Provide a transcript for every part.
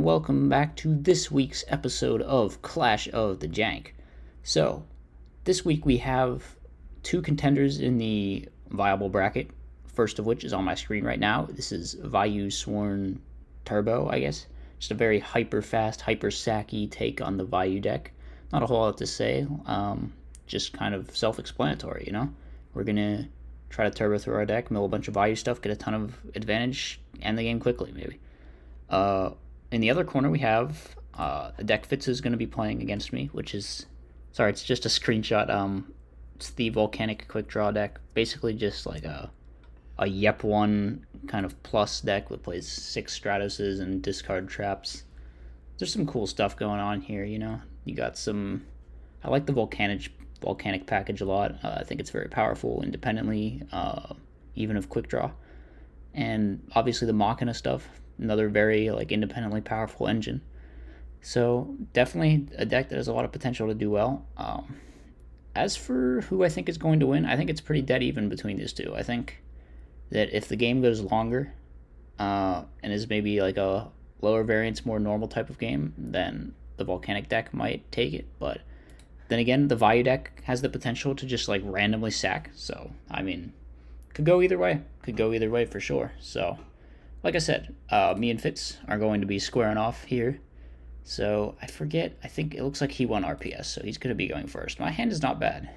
Welcome back to this week's episode of Clash of the Jank. So, this week we have two contenders in the viable bracket. First of which is on my screen right now. This is Vayusworn Turbo, I guess. Just a very hyper fast, hyper sacky take on the Vayu deck. Not a whole lot to say. Just kind of self-explanatory, you know. We're gonna try to turbo through our deck, mill a bunch of Vayu stuff, get a ton of advantage, end the game quickly, maybe. In the other corner, we have a deck Fitz is going to be playing against me, which is, sorry, it's just a screenshot. It's the Volcanic quick draw deck, basically just like a Yep one kind of plus deck that plays 6 Stratoses and discard traps. There's some cool stuff going on here, you know. You got some. I like the Volcanic package a lot. I think it's very powerful independently, even of quick draw, and obviously the Machina stuff. Another very independently powerful engine. So definitely a deck that has a lot of potential to do well. As for who I think is going to win, I think it's pretty dead even between these two. I think that if the game goes longer and is maybe like a lower variance, more normal type of game, then the Volcanic deck might take it. But then again, the Vayu deck has the potential to just randomly sack. So I mean, could go either way. Could go either way for sure. So like I said, me and Fitz are going to be squaring off here. So I forget, I think it looks like he won RPS, so he's going to be going first. My hand is not bad,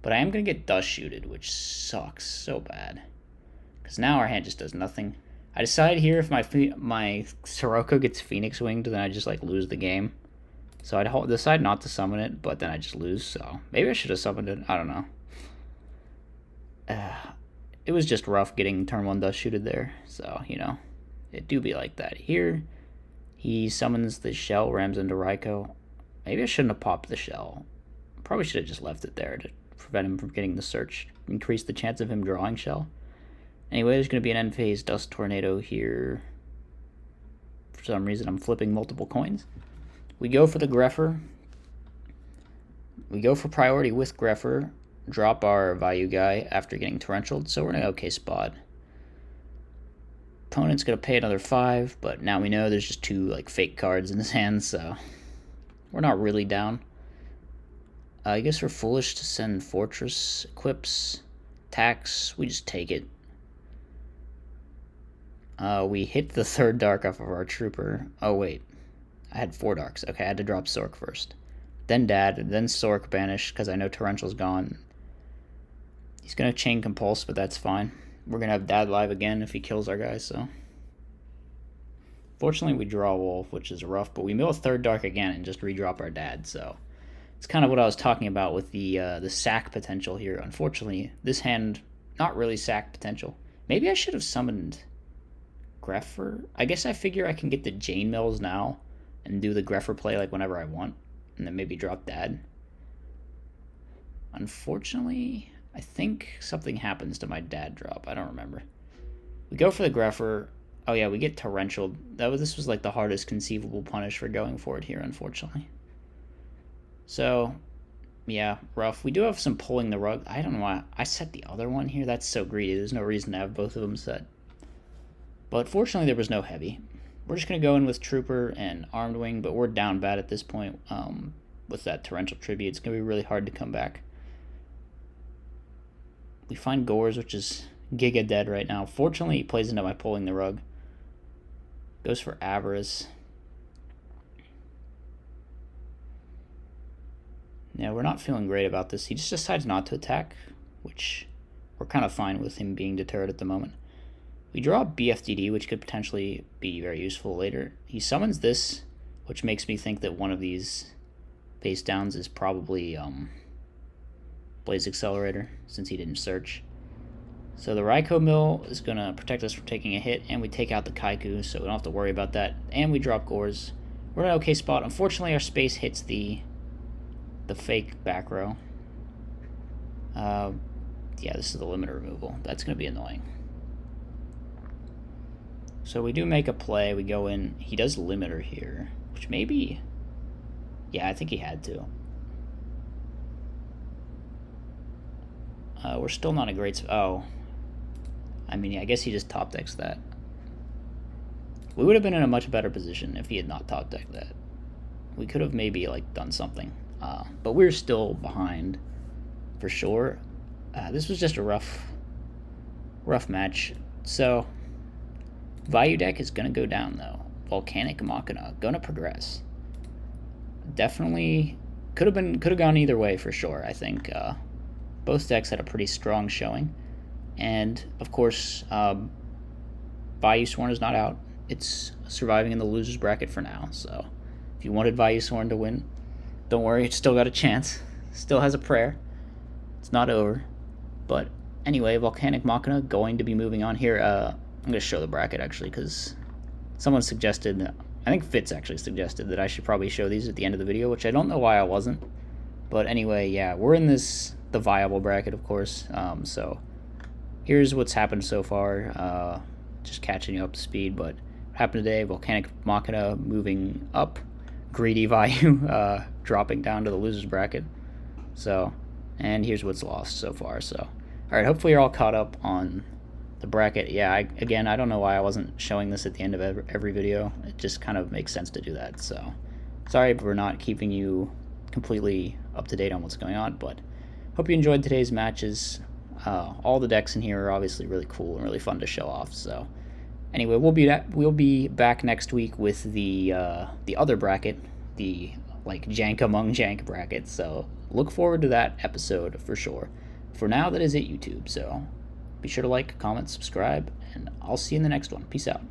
but I am going to get dust shooted, which sucks so bad. Because now our hand just does nothing. I decide here if my Sirocco gets Phoenix Winged, then I just lose the game. So I'd decide not to summon it, but then I just lose, so maybe I should have summoned it, I don't know. It was just rough getting turn 1 dust shooted there, so, you know, it do be like that. Here, he summons the shell, rams into Raikou. Maybe I shouldn't have popped the shell. Probably should have just left it there to prevent him from getting the search, increase the chance of him drawing shell. Anyway, there's going to be an end phase dust tornado here. For some reason, I'm flipping multiple coins. We go for the Greffer. We go for priority with Greffer. Drop our Vayu guy after getting torrentialed, so we're in an okay spot. Opponent's going to pay another 5, but now we know there's just 2 fake cards in his hand, so we're not really down. I guess we're foolish to send Fortress, Equips, Tax. We just take it. We hit the 3rd Dark off of our Trooper. Oh, wait. I had 4 Darks. Okay, I had to drop Sork first. Then Dad, then Sork banished because I know Torrential's gone. He's going to chain Compulse, but that's fine. We're going to have Dad live again if he kills our guys, so. Fortunately, we draw Wolf, which is rough, but we mill a 3rd Dark again and just redrop our Dad, so. It's kind of what I was talking about with the sack potential here. Unfortunately, this hand, not really sack potential. Maybe I should have summoned Greffer. I guess I figure I can get the Jane Mills now and do the Greffer play whenever I want, and then maybe drop Dad. Unfortunately, I think something happens to my Dad drop. I don't remember. We go for the Greffer. Oh yeah, we get Torrential. This was the hardest conceivable punish for going for it here, unfortunately. So, yeah, rough. We do have some pulling the rug. I don't know why I set the other one here. That's so greedy. There's no reason to have both of them set. But fortunately, there was no heavy. We're just going to go in with Trooper and Armed Wing, but we're down bad at this point with that Torrential Tribute. It's going to be really hard to come back. We find Gores, which is giga dead right now. Fortunately, he plays into my pulling the rug. Goes for Avarice. Yeah, we're not feeling great about this. He just decides not to attack, which we're kind of fine with him being deterred at the moment. We draw BFDD, which could potentially be very useful later. He summons this, which makes me think that one of these face downs is probably Blaze Accelerator, since he didn't search. So the Raikou Mill is going to protect us from taking a hit, and we take out the Kaiku, so we don't have to worry about that. And we drop Gores. We're in an okay spot. Unfortunately, our space hits the fake back row. Yeah, this is the limiter removal. That's going to be annoying. So we do make a play. We go in. He does limiter here, which maybe. Yeah, I think he had to. We're still not a great. Oh. I mean, yeah, I guess he just top decks that. We would have been in a much better position if he had not top decked that. We could have maybe like done something, but we're still behind for sure. This was just a rough match. So Vayu deck is gonna go down though. Volcanic Machina gonna progress. Definitely could have gone either way for sure. I think both decks had a pretty strong showing, and of course, Vayusworn is not out. It's surviving in the losers bracket for now. So if you wanted Vayusworn to win, don't worry, it's still got a chance. Still has a prayer. It's not over. But anyway, Volcanic Machina going to be moving on here. I'm going to show the bracket actually because someone suggested, I think Fitz actually suggested that I should probably show these at the end of the video, which I don't know why I wasn't. But anyway, yeah, we're in the viable bracket, of course. So here's what's happened so far. Just catching you up to speed, but what happened today, Volcanic Machina moving up, Greedy Vayu dropping down to the losers bracket. So, and here's what's lost so far. So, alright, hopefully you're all caught up on the bracket. Yeah, again, I don't know why I wasn't showing this at the end of every video. It just kind of makes sense to do that. So, sorry for not keeping you completely up to date on what's going on, but hope you enjoyed today's matches. All the decks in here are obviously really cool and really fun to show off. So anyway, we'll be back next week with the other bracket, the like Jank among Jank bracket. So look forward to that episode for sure. For now, that is it, YouTube. So be sure to like, comment, subscribe, and I'll see you in the next one. Peace out.